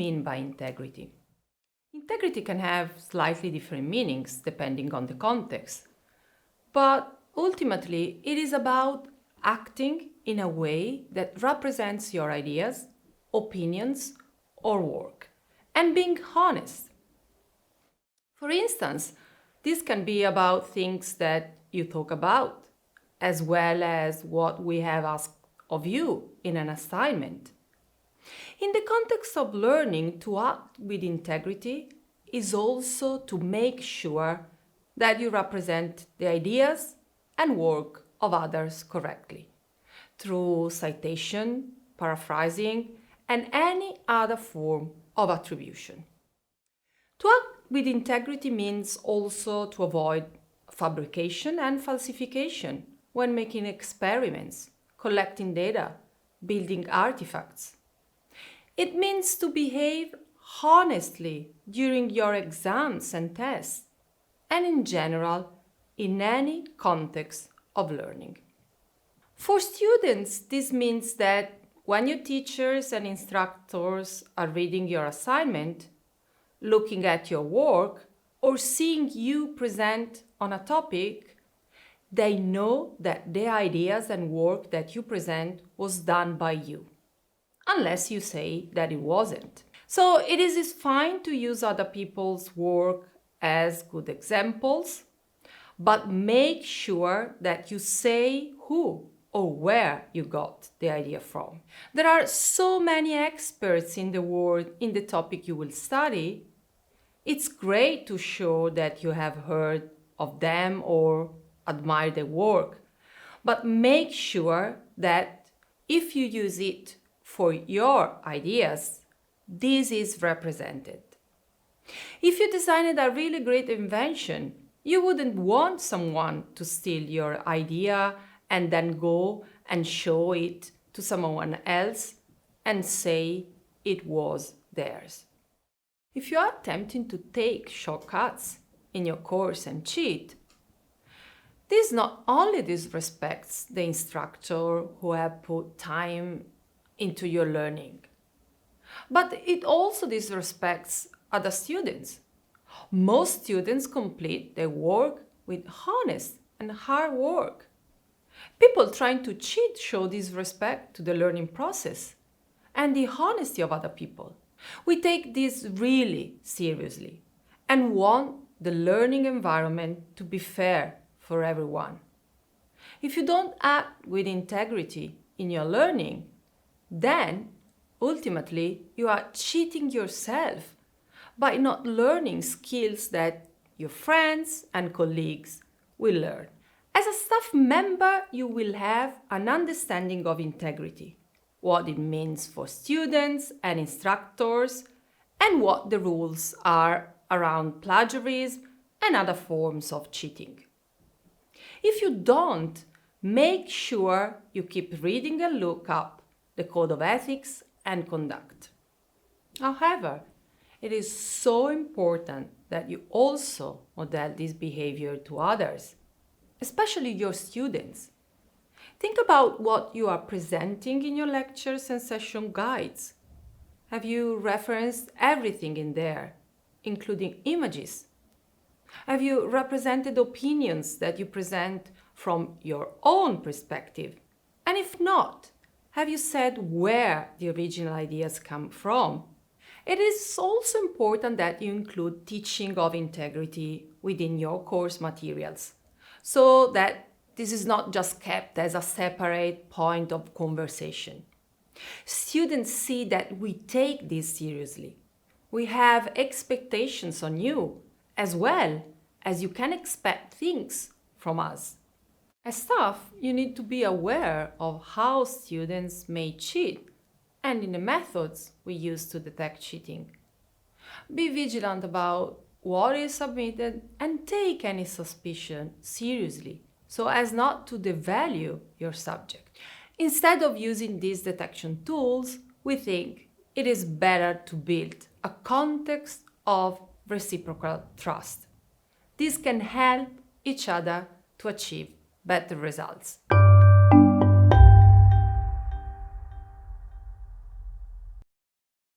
mean by integrity? Integrity can have slightly different meanings depending on the context, but ultimately it is about acting in a way that represents your ideas, opinions, or work, and being honest. For instance, this can be about things that you talk about, as well as what we have asked of you in an assignment. In the context of learning, to act with integrity is also to make sure that you represent the ideas and work of others correctly through citation, paraphrasing, and any other form of attribution. To act with integrity means also to avoid fabrication and falsification when making experiments, collecting data, building artifacts. It means to behave honestly during your exams and tests, and in general, in any context of learning. For students, this means that when your teachers and instructors are reading your assignment, looking at your work, or seeing you present on a topic, they know that the ideas and work that you present was done by you, unless you say that it wasn't. So it is fine to use other people's work as good examples, but make sure that you say who or where you got the idea from. There are so many experts in the world in the topic you will study. It's great to show that you have heard of them or admire their work, but make sure that if you use it for your ideas, this is represented. If you designed a really great invention, you wouldn't want someone to steal your idea and then go and show it to someone else and say it was theirs. If you are attempting to take shortcuts in your course and cheat, this not only disrespects the instructor who have put time into your learning, but it also disrespects other students. Most students complete their work with honest and hard work. People trying to cheat show disrespect to the learning process and the honesty of other people. We take this really seriously and want the learning environment to be fair for everyone. If you don't act with integrity in your learning, then ultimately you are cheating yourself by not learning skills that your friends and colleagues will learn. As a staff member, you will have an understanding of integrity, what it means for students and instructors, and what the rules are around plagiarism and other forms of cheating. If you don't, make sure you keep reading and look up the Code of Ethics and Conduct. However, it is so important that you also model this behavior to others, especially your students. Think about what you are presenting in your lectures and session guides. Have you referenced everything in there, including images? Have you represented opinions that you present from your own perspective? And if not, have you said where the original ideas come from? It is also important that you include teaching of integrity within your course materials, so that this is not just kept as a separate point of conversation. Students see that we take this seriously. We have expectations on you, as well as you can expect things from us. As staff, you need to be aware of how students may cheat and in the methods we use to detect cheating. Be vigilant about what is submitted and take any suspicion seriously so as not to devalue your subject. Instead of using these detection tools, we think it is better to build a context of reciprocal trust. This can help each other to achieve better results.